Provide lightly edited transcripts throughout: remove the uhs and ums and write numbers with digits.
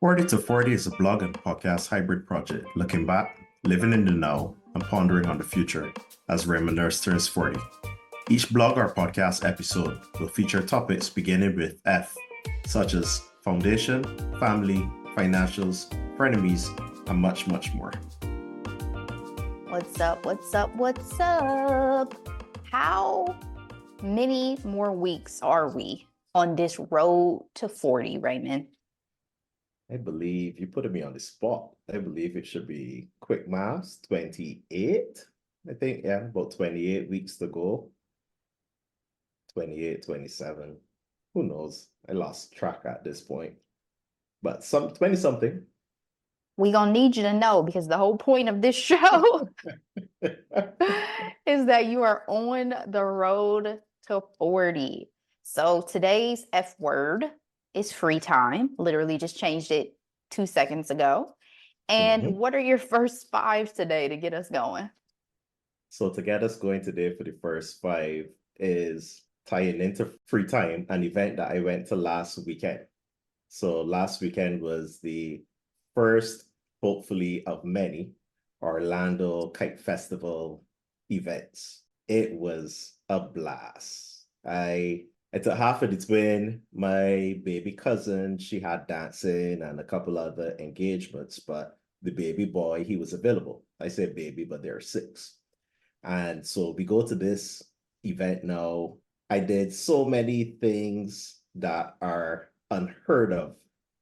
40 to 40 is a blog and podcast hybrid project looking back, living in the now, and pondering on the future as Raymond Nurse turns 40. Each blog or podcast episode will feature topics beginning with F, such as foundation, family, financials, frenemies, and much, much more. What's up? What's up? What's up? How many more weeks are we on this road to 40, Raymond? I believe you put me on the spot. I believe it should be quick maths, 28. I think, yeah, about 28 weeks to go. 28, 27. Who knows? I lost track at this point. But 20 something. We gonna need you to know, because the whole point of this show is that you are on the road to 40. So today's F word is free time. Literally just changed it 2 seconds ago. And what are your first 5 today to get us going? So to get us going today for the first 5 is tying into free time, an event that I went to last weekend. So last weekend was the first, hopefully, of many Orlando Kite Festival events. It was a blast. I took half of the twin. My baby cousin, she had dancing and a couple other engagements, but the baby boy, he was available. I say baby, but they're 6. And so we go to this event now. I did so many things that are unheard of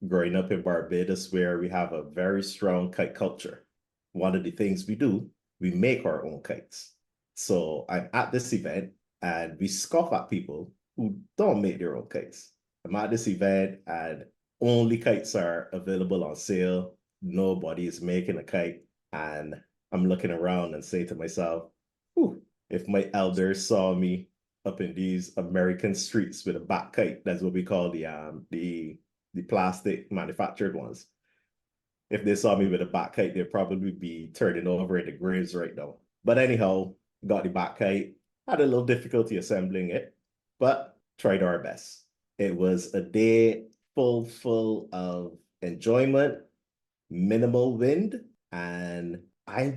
growing up in Barbados, where we have a very strong kite culture. One of the things we do, we make our own kites. So I'm at this event and we scoff at people who don't make their own kites. I'm at this event and only kites are available on sale. Nobody is making a kite. And I'm looking around and say to myself, if my elders saw me up in these American streets with a back kite, that's what we call the plastic manufactured ones. If they saw me with a back kite, they'd probably be turning over in the graves right now. But anyhow, got the back kite, had a little difficulty assembling it, but tried our best. It was a day full of enjoyment, minimal wind, and I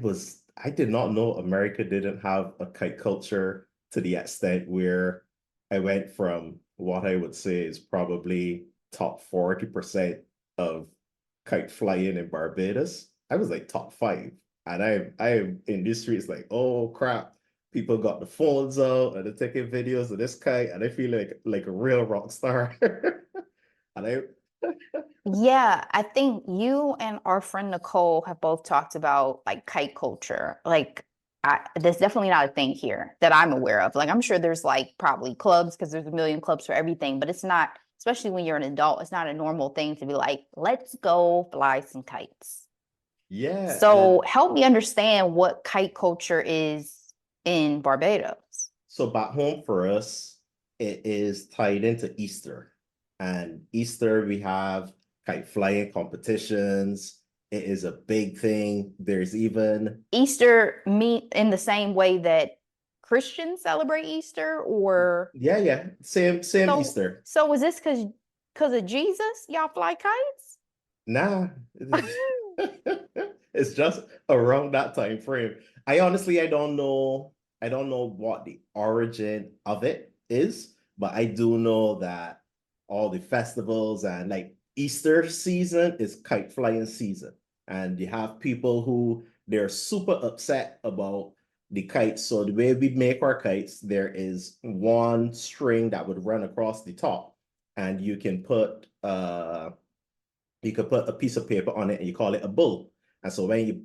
did not know America didn't have a kite culture to the extent where I went from what I would say is probably top 40% of kite flying in Barbados. I was like top 5. And I am in these streets like, oh crap, people got the phones out and they're taking videos of this kite, and I feel like a real rock star. And Yeah, I think you and our friend Nicole have both talked about like kite culture. Like, there's definitely not a thing here that I'm aware of. Like, I'm sure there's like probably clubs, because there's a million clubs for everything, but it's not, especially when you're an adult, it's not a normal thing to be like, let's go fly some kites. yeah. So help me understand what kite culture is in Barbados. So back home for us, it is tied into Easter. And Easter, we have kite flying competitions. It is a big thing. There's even Easter meet in the same way that Christians celebrate Easter, or yeah, same Easter. So was this because of Jesus y'all fly kites? Nah, it's just around that time frame. I don't know. I don't know what the origin of it is, but I do know that all the festivals and like Easter season is kite flying season. And you have people who they're super upset about the kites. So the way we make our kites, there is one string that would run across the top, and you could put a piece of paper on it and you call it a bull. And so when you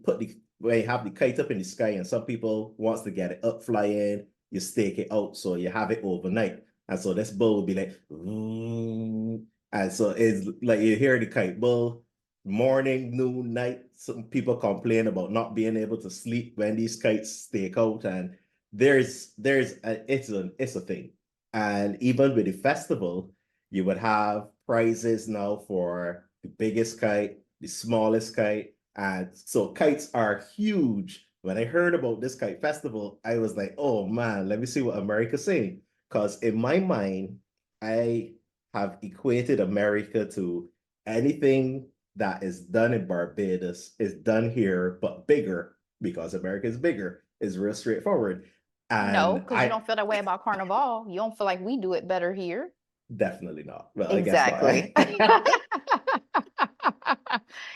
have the kite up in the sky, and some people wants to get it up flying, you stake it out so you have it overnight. And so this bull will be like, ooh. And so it's like you hear the kite bull morning, noon, night. Some people complain about not being able to sleep when these kites stake out, and it's a thing. And even with the festival, you would have prizes now for the biggest kite, the smallest kite. And so kites are huge. When I heard about this kite festival, I was like, oh man, let me see what America's saying. Because in my mind, I have equated America to anything that is done in Barbados is done here, but bigger because America is bigger, is real straightforward. No, And because you I don't feel that way about Carnival. You don't feel like we do it better here. definitely not. Well, I guess not. Exactly.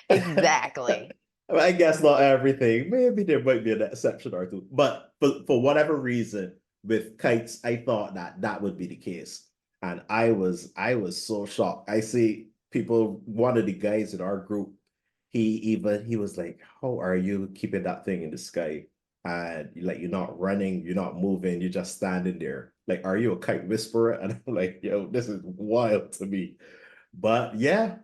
Exactly. I guess not everything. Maybe there might be an exception or two. But for whatever reason, with kites, I thought that that would be the case. And I was so shocked. I see people, one of the guys in our group, he was like, "How are you keeping that thing in the sky? And like you're not running, you're not moving, you're just standing there. Like, are you a kite whisperer?" And I'm like, "Yo, this is wild to me." But yeah,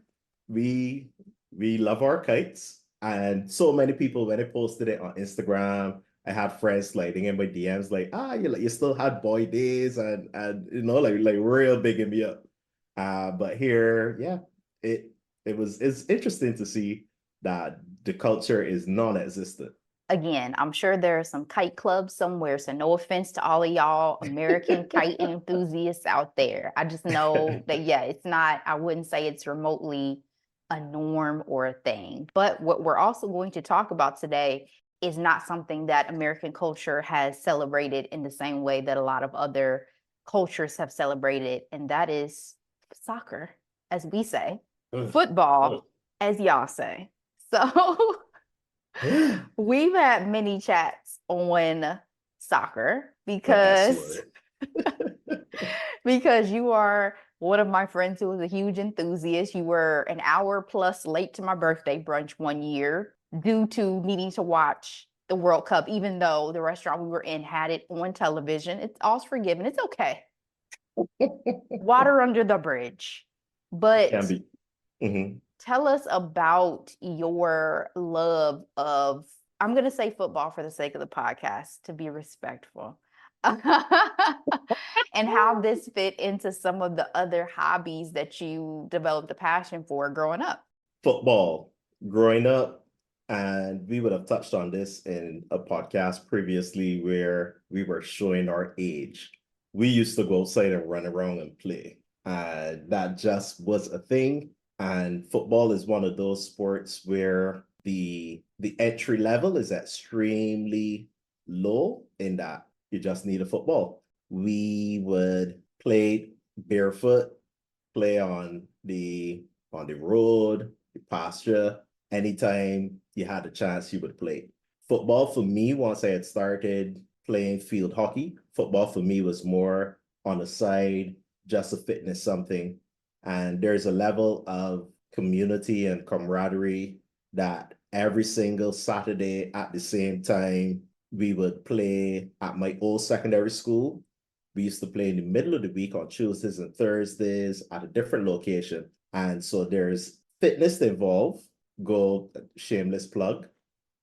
we we love our kites. And so many people, when I posted it on Instagram, I had friends sliding in my DMs like, you still had boy days and like real bigging me up. But here, yeah, it it's interesting to see that the culture is non-existent. Again, I'm sure there are some kite clubs somewhere. So no offense to all of y'all American kite enthusiasts out there. I just know that, yeah, it's not, I wouldn't say it's remotely a norm or a thing. But what we're also going to talk about today is not something that American culture has celebrated in the same way that a lot of other cultures have celebrated, and that is soccer, as we say, football, as y'all say. So we've had many chats on soccer because S because you are one of my friends who is a huge enthusiast. You were an hour plus late to my birthday brunch one year due to needing to watch the World Cup, even though the restaurant we were in had it on television. It's all's forgiven. It's okay. Water under the bridge. can But be. Mhm. tell us about your love of, I'm going to say football for the sake of the podcast to be respectful, and how this fit into some of the other hobbies that you developed a passion for growing up. Football growing up, and we would have touched on this in a podcast previously where we were showing our age. We used to go outside and run around and play, and that just was a thing. And football is one of those sports where the entry level is extremely low in that you just need a football. We would play barefoot, play on the road, the pasture. Anytime you had a chance, you would play. Football for me, once I had started playing field hockey, football for me was more on the side, just a fitness something. And there's a level of community and camaraderie that every single Saturday at the same time, we would play at my old secondary school. We used to play in the middle of the week on Tuesdays and Thursdays at a different location. And so there's fitness involved. Go, shameless plug.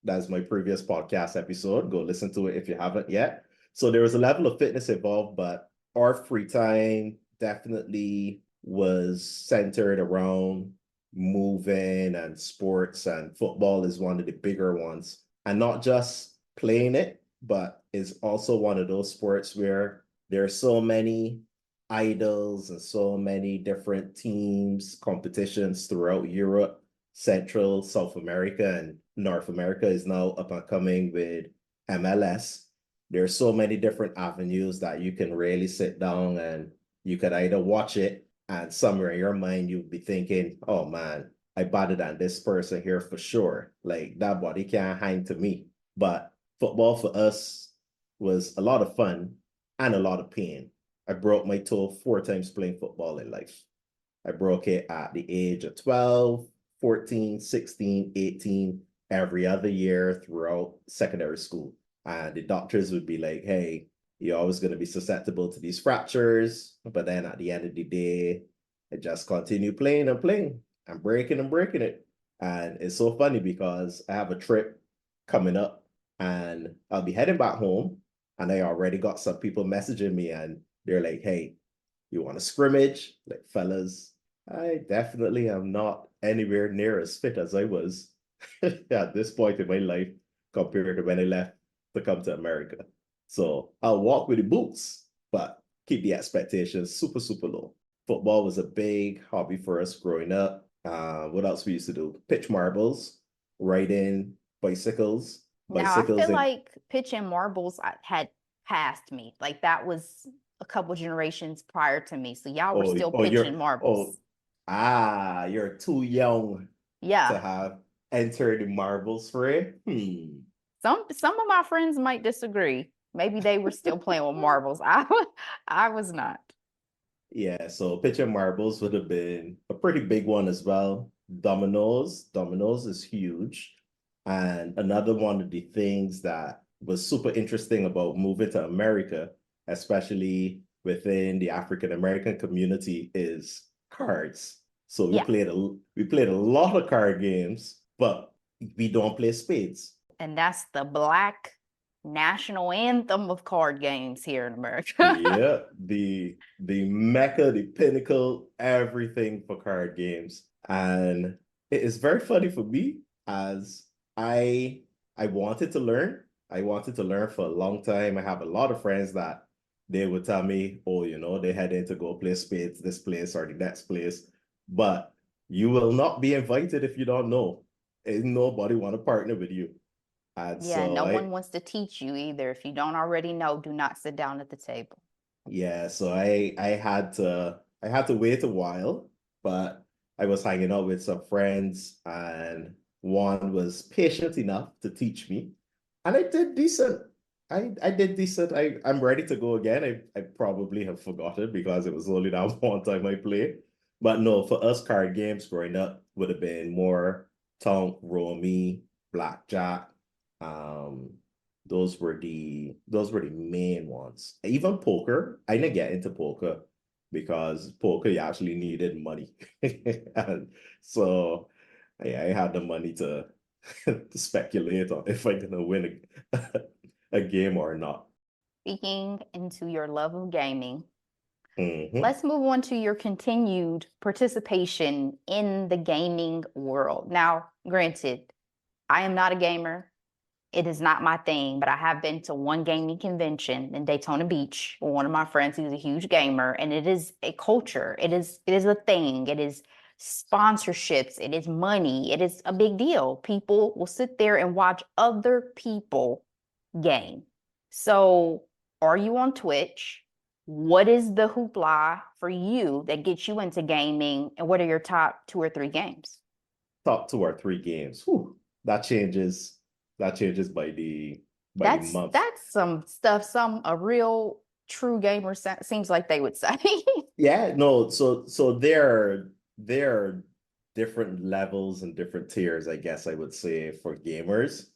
That's my previous podcast episode. Go listen to it if you haven't yet. So there was a level of fitness involved, but our free time definitely was centered around moving and sports, and football is one of the bigger ones. And not just playing it, but it's also one of those sports where there are so many idols and so many different teams, competitions throughout Europe, Central, South America, and North America is now up and coming with MLS. There's so many different avenues that you can really sit down and you could either watch it and somewhere in your mind you'd be thinking, oh man, I better than this person here for sure. Like that body can't hang to me. But football for us was a lot of fun and a lot of pain. I broke my toe 4 times playing football in life. I broke it at the age of 12, 14, 16, 18, every other year throughout secondary school. And the doctors would be like, hey, you're always going to be susceptible to these fractures. But then at the end of the day, I just continue playing and playing and breaking it. And it's so funny because I have a trip coming up and I'll be heading back home. And I already got some people messaging me and they're like, hey, you want a scrimmage? Like, fellas, I definitely am not anywhere near as fit as I was at this point in my life compared to when I left to come to America. So I'll walk with the boots, but keep the expectations super, super low. Football was a big hobby for us growing up. What else we used to do? Pitch marbles, riding bicycles, Now, I bicycles feel in. like pitching marbles had passed me. Like that was a couple generations prior to me. So y'all were Oh, still oh, pitching you're marbles. you're too young to Yeah. have entered the marbles fray. Some of my friends might disagree. Maybe they were still playing with marbles. I was not. Yeah, so pitching marbles would have been a pretty big one as well. Dominoes is huge. And another one of the things that was super interesting about moving to America, especially within the African American community, is cards. So Yeah. we played a lot of card games, but we don't play spades. And that's the Black national anthem of card games here in America. Yeah, the mecca, the pinnacle, everything for card games. And it is very funny for me as I I wanted to learn. I wanted to learn for a long time. I have a lot of friends that they would tell me, oh, they heading to go play spades this place or the next place. But you will not be invited if you don't know. Ain't nobody want to partner with you. And Yeah, so no one wants to teach you either. If you don't already know, do not sit down at the table. I had to wait a while, but I was hanging out with some friends and one was patient enough to teach me. And I did decent. I did decent. I'm ready to go again. I probably have forgotten because it was only that one time I played. But no, for us card games growing up would have been more Tonk, Romy, Blackjack, um, those were the main ones. Even poker, I didn't get into poker because poker you actually needed money. And so I had the money to to speculate on if I'm gonna win a game or not. Speaking into your love of gaming, Hmm. let's move on to your continued participation in the gaming world. Now, granted, I am not a gamer. It is not my thing, but I have been to one gaming convention in Daytona Beach with one of my friends who's a huge gamer, and it is a culture. It is a thing. It is sponsorships. It is money. It is a big deal. People will sit there and watch other people game. So, are you on Twitch? What is the hoopla for you that gets you into gaming, and what are your top 2 or 3 games? Top 2 or 3 games. Whew, that changes. That changes by the That's month. that's some stuff some a real true gamer seems like they would say. Yeah, no, so there are different levels and different tiers, I guess I would say, for gamers.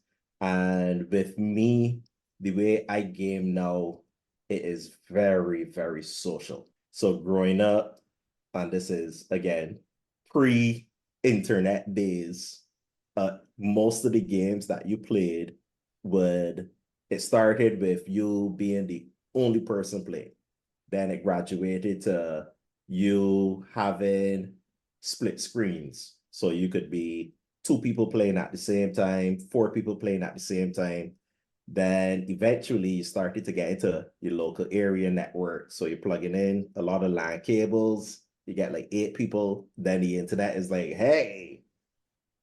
And with me, the way I game now, it is very, very social. So growing up, and this is again pre-internet days, most of the games that you played would it started with you being the only person playing. Then it graduated to you having split screens. So you could be 2 people playing at the same time, 4 people playing at the same time. Then eventually you started to get into your local area network. So you're plugging in a lot of LAN cables. You get like 8 people. Then the internet is like, hey,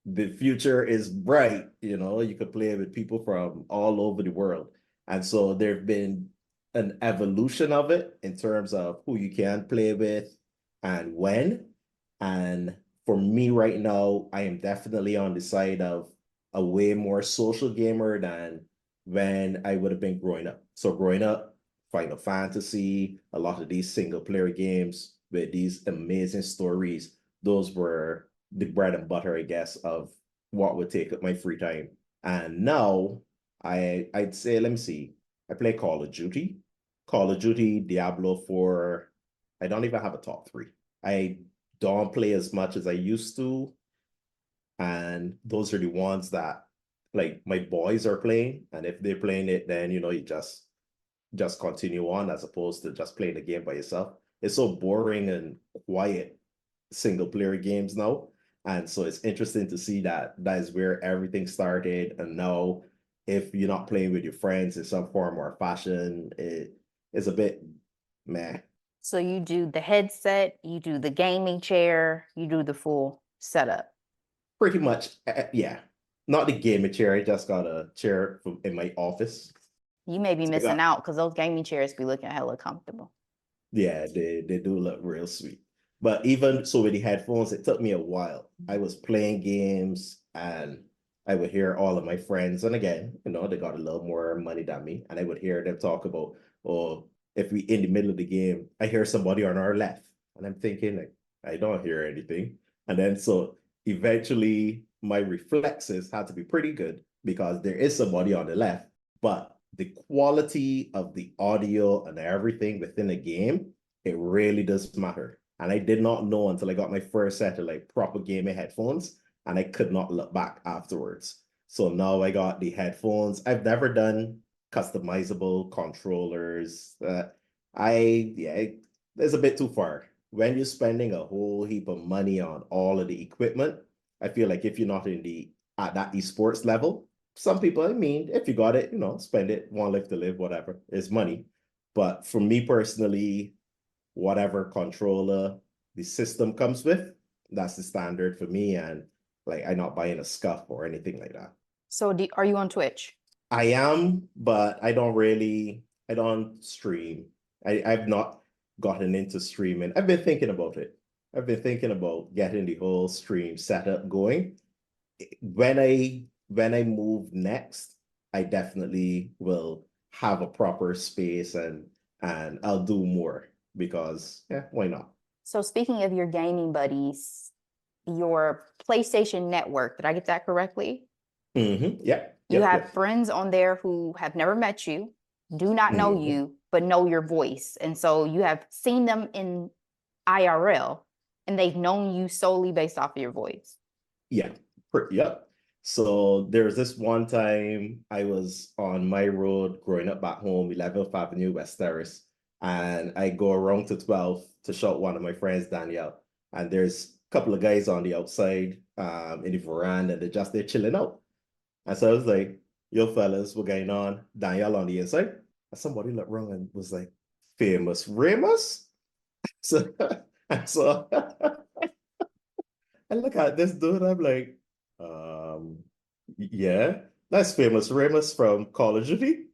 the future is bright. You could play with people from all over the world. And so there've been an evolution of it in terms of who you can play with and when. And for me right now, I am definitely on the side of a way more social gamer than when I would have been growing up. So growing up, Final Fantasy, a lot of these single player games with these amazing stories, those were the bread and butter, I guess, of what would take up my free time. And now I'd say, let me see, I play Call of Duty, Diablo 4. I don't even have a top three. I don't play as much as I used to. And those are the ones that like my boys are playing. And if they're playing it, then you just continue on as opposed to just playing the game by yourself. It's so boring and quiet single player games now. And so it's interesting to see that that is where everything started. And now, if you're not playing with your friends in some form or fashion, it's a bit meh. So you do the headset, you do the gaming chair, you do the full. setup. Pretty much, yeah. Not the gaming chair. I just got a chair in my office. You may be So I missing got, out because those gaming chairs be looking hella comfortable. yeah, they do look real sweet. But even so with the headphones, it took me a while. I was playing games and I would hear all of my friends, and again, they got a little more money than me, and I would hear them talk about, oh, if we in the middle of the game, I hear somebody on our left, and I'm thinking like, I don't hear anything. And then so eventually my reflexes had to be pretty good because there is somebody on the left, but the quality of the audio and everything within a game, it really does matter. And I did not know until I got my first set of like proper gaming headphones, and I could not look back afterwards. So now I got the headphones. I've never done customizable controllers. Yeah, it's a bit too far. When you're spending a whole heap of money on all of the equipment, I feel like if you're not at that esports level, some people, I mean, if you got it, spend it, one life to live, whatever, it's money. But for me personally, whatever controller the system comes with, that's the standard for me. And like, I'm not buying a scuff or anything like that. So are you on Twitch? I am, but I don't stream. I've not gotten into streaming. I've been thinking about it. I've been thinking about getting the whole stream setup going. When I move next, I definitely will have a proper space and I'll do more because yeah, why not? So speaking of your gaming buddies, your PlayStation Network, did I get that correctly? Mm-hmm. Yep, You yep, have yep. friends on there who have never met you, do not know Mm-hmm. you, but know your voice. And so you have seen them in IRL and they've known you solely based off of your voice. Yeah, yep. So there's this one time I was on my road growing up back home, 11th Avenue, West Terrace, and I go around to 12 to shot one of my friends, Danielle. And there's a couple of guys on the outside in the veranda, and they're chilling out. And so I was like, yo, fellas, what going on? Danielle on the inside. And somebody looked wrong and was like, famous Ramus? So, and so I look at this dude, I'm like, yeah, that's famous Ramus from Call of Duty.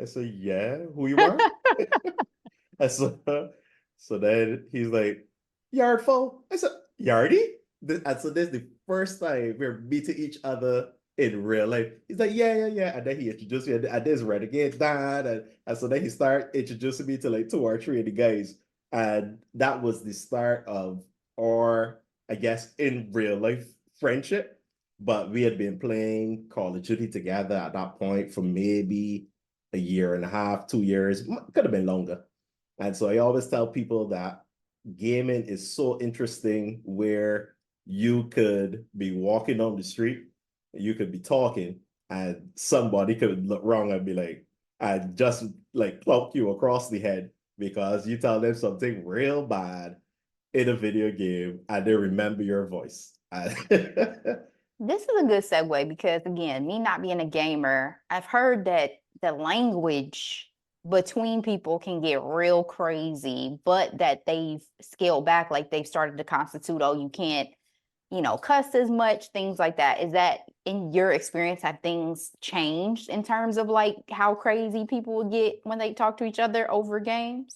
I said, yeah, who you are? And so then he's like, Yardful. I said, Yardy? And so this is the first time we're meeting each other in real life. He's like, yeah, yeah, yeah. And then he introduced me, and this Renegade Dad. And so then he started introducing me to like two or three of the guys. And that was the start of our, I guess, in real life friendship. But we had been playing Call of Duty together at that point for maybe a year and a half, 2 years, could have been longer. And so I always tell people that gaming is so interesting where you could be walking down the street, you could be talking, and somebody could look wrong and be like, and just like plunk you across the head because you tell them something real bad in a video game and they remember your voice. This is a good segue because, again, me not being a gamer, I've heard that the language between people can get real crazy, but that they've scaled back, like they've started to constitute, oh, you can't, cuss as much, things like that. Is that in your experience, have things changed in terms of like how crazy people will get when they talk to each other over games?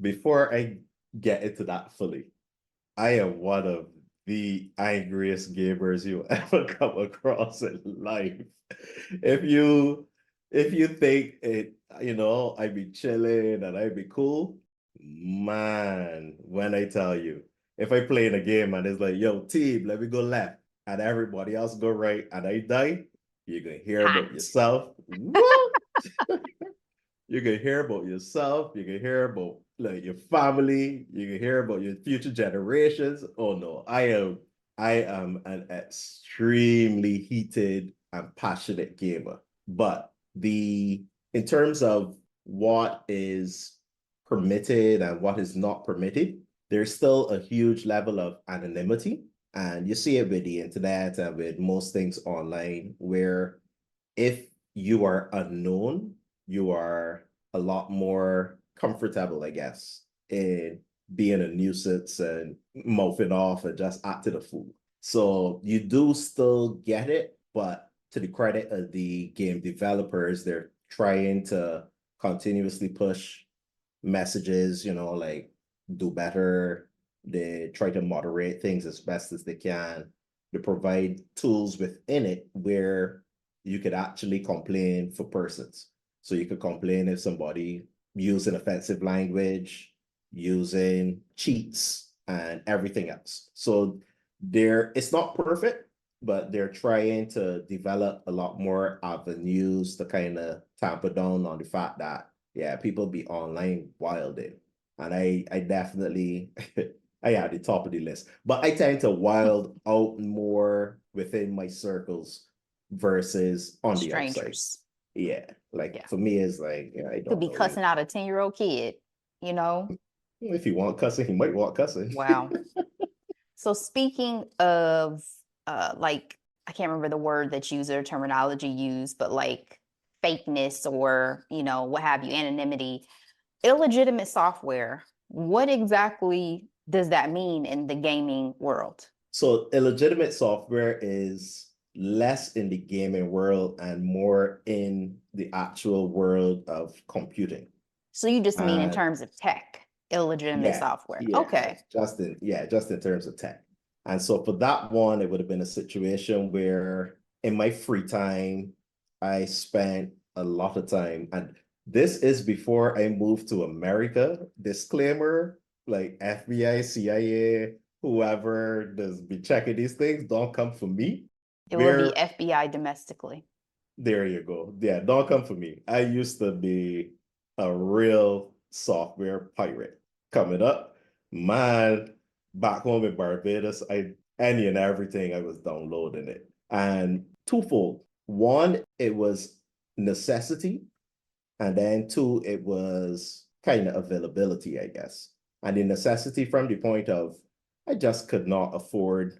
Before I get into that fully, I am one of the angriest gamers you ever come across in life. If you if you think it, I'd be chilling and I'd be cool, man, when I tell you, if I play in a game and it's like, yo, team, let me go left, and everybody else go right, and I die, you're gonna hear about Hot. yourself. What? You can hear about yourself. You can hear about like your family. You can hear about your future generations. Oh no, I am an extremely heated and passionate gamer. But in terms of what is permitted and what is not permitted, there's still a huge level of anonymity. And you see it with the internet and with most things online, where if you are unknown, you are a lot more comfortable, I guess, in being a nuisance and mouthing off and just acting a fool. So you do still get it, but to the credit of the game developers, they're trying to continuously push messages, like do better. They try to moderate things as best as they can. They provide tools within it where you could actually complain for persons. So you could complain if somebody using offensive language, using cheats, and everything else. So it's not perfect, but they're trying to develop a lot more avenues to kind of tamper down on the fact that, yeah, people be online wilding. And I definitely I at the top of the list. But I tend to wild out more within my circles versus on the outside. Strangers. Yeah. Like Yeah. for me, it's like, yeah, I Could don't be know you. cussing out a 10-year-old kid, you know? If you want cussing, he might want cussing. Wow. So speaking of like I can't remember the word that's used or terminology used, but like fakeness or, what have you, anonymity, illegitimate software, what exactly does that mean in the gaming world? So illegitimate software is less in the gaming world and more in the actual world of computing. So you just mean in And terms of tech, illegitimate software. Okay. just in terms of tech. And so for that one, it would have been a situation where in my free time, I spent a lot of time, and this is before I moved to America. Disclaimer, like FBI, CIA, whoever does be checking these things, don't come for me. It will be There, FBI domestically. there you go. Yeah, don't come for me. I used to be a real software pirate. Coming up, man, back home in Barbados, any and everything I was downloading it. And twofold. One, it was necessity, and then two, it was kind of availability, I guess. And the necessity from the point of I just could not afford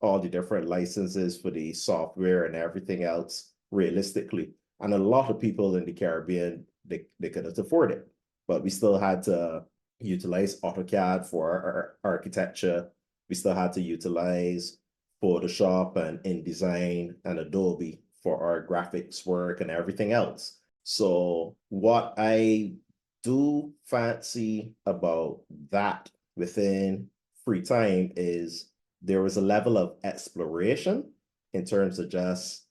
all the different licenses for the software and everything else realistically. And a lot of people in the Caribbean, they couldn't afford it. But we still had to utilize AutoCAD for our architecture. We still had to utilize Photoshop and InDesign and Adobe for our graphics work and everything else. So what I do fancy about that within free time is there was a level of exploration in terms of just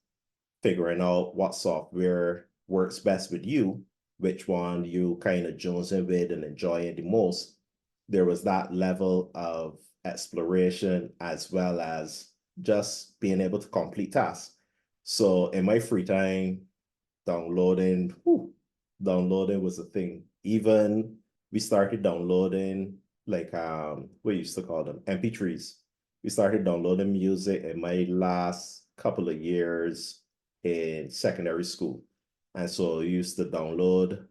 figuring out what software works best with you, which one you kind of jonesing with and enjoying the most. There was that level of exploration as well as just being able to complete tasks. So in my free time, downloading, downloading was a thing. Even we started downloading like we used to call them MP3s. We started downloading music in my last couple of years in secondary school. And so I used to download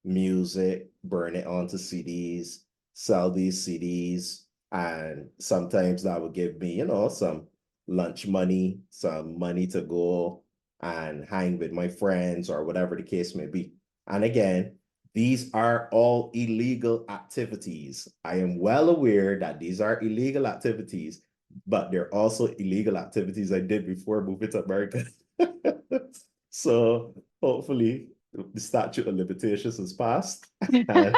music, burn it onto CDs, sell these CDs, and sometimes that would give me, some lunch money, some money to go and hang with my friends or whatever the case may be. And again, these are all illegal activities. I am well aware that these are illegal activities, but they're also illegal activities I did before moving to America. So hopefully the statute of limitations has passed. and,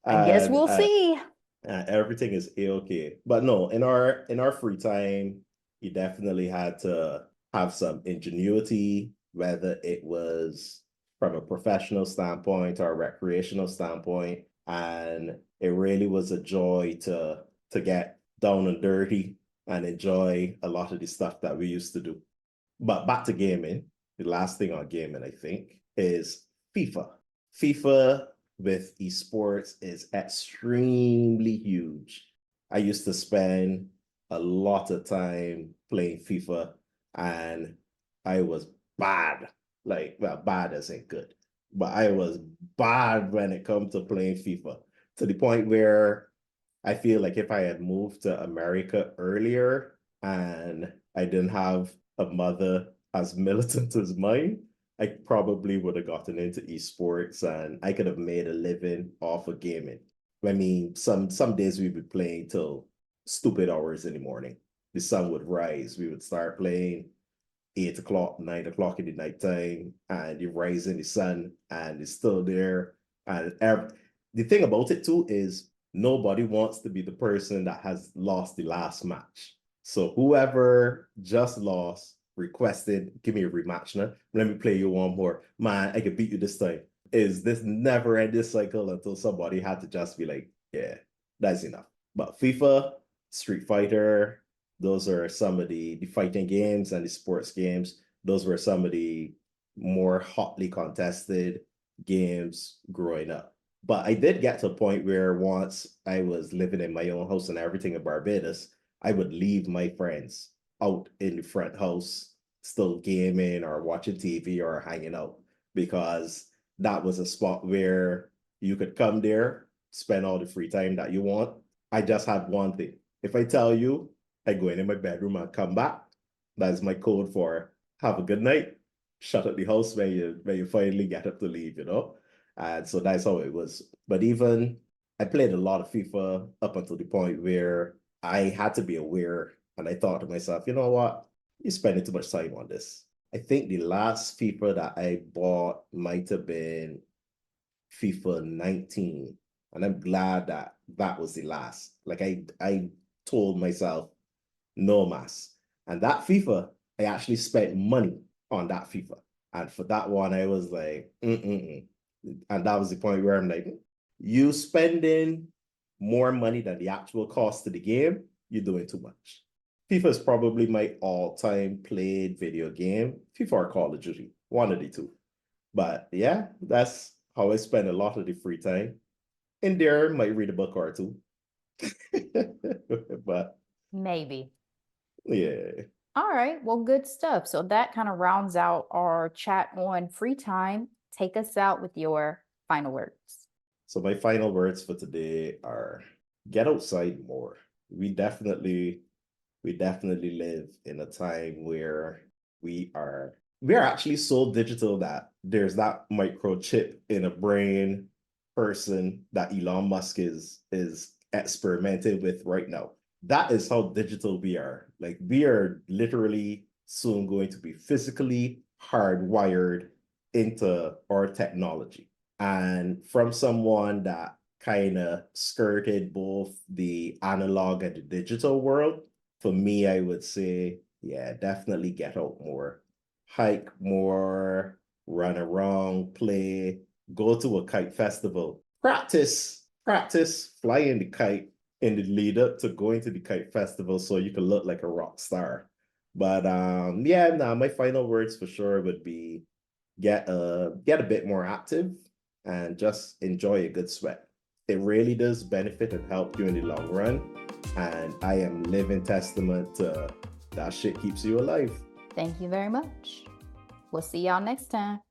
I guess we'll and see. everything is a-okay. But no, in our free time, you definitely had to have some ingenuity, whether it was from a professional standpoint or a recreational standpoint. And it really was a joy to get down and dirty and enjoy a lot of the stuff that we used to do. But back to gaming, the last thing on gaming, I think, is FIFA. FIFA with esports is extremely huge. I used to spend a lot of time playing FIFA, and I was bad. Like, well, bad isn't good, but I was bad when it comes to playing FIFA to the point where I feel like if I had moved to America earlier and I didn't have a mother as militant as mine, I probably would have gotten into esports and I could have made a living off of gaming. I mean, some days we'd be playing till stupid hours in the morning. The sun would rise. We would start playing 8 o'clock, 9 o'clock in the nighttime, and you rise in the sun and it's still there. And the thing about it too is nobody wants to be the person that has lost the last match. So whoever just lost requested, give me a rematch now. Let me play you one more. Man, I can beat you this time. Is this never ending cycle until somebody had to just be like, yeah, that's enough. But FIFA, Street Fighter, those are some of the fighting games and the sports games. Those were some of the more hotly contested games growing up. But I did get to a point where once I was living in my own house and everything in Barbados, I would leave my friends out in the front house, still gaming or watching TV or hanging out, because that was a spot where you could come there, spend all the free time that you want. I just had one thing. If I tell you I go in my bedroom and come back, that's my code for have a good night, shut up the house when you finally get up to leave, you know? And so that's how it was. But even I played a lot of FIFA up until the point where I had to be aware, and I thought to myself, you know what? You're spending too much time on this. I think the last FIFA that I bought might have been FIFA 19. And I'm glad that that was the last. Like I told myself, no mas. And that FIFA, I actually spent money on that FIFA. And for that one, I was like, mm-mm-mm. And that was the point where I'm like, you spending more money than the actual cost of the game, you're doing too much. FIFA is probably my all-time played video game. FIFA or Call of Duty, one of the two. But yeah, that's how I spend a lot of the free time. In there, might read a book or two. But Maybe. yeah. All right. Well, good stuff. So that kind of rounds out our chat on free time. Take us out with your final words. So my final words for today are get outside more. We definitely live in a time where we are actually so digital that there's that microchip in a brain person that Elon Musk is experimenting with right now. That is how digital we are. Like we are literally soon going to be physically hardwired into our technology. And from someone that kind of skirted both the analog and the digital world, for me, I would say, yeah, definitely get out more, hike more, run around, play, go to a kite festival, practice flying the kite in the lead up to going to the kite festival so you can look like a rock star. But yeah, nah, my final words for sure would be get a bit more active and just enjoy a good sweat. It really does benefit and help you in the long run. And I am living testament to that shit keeps you alive. Thank you very much. We'll see y'all next time.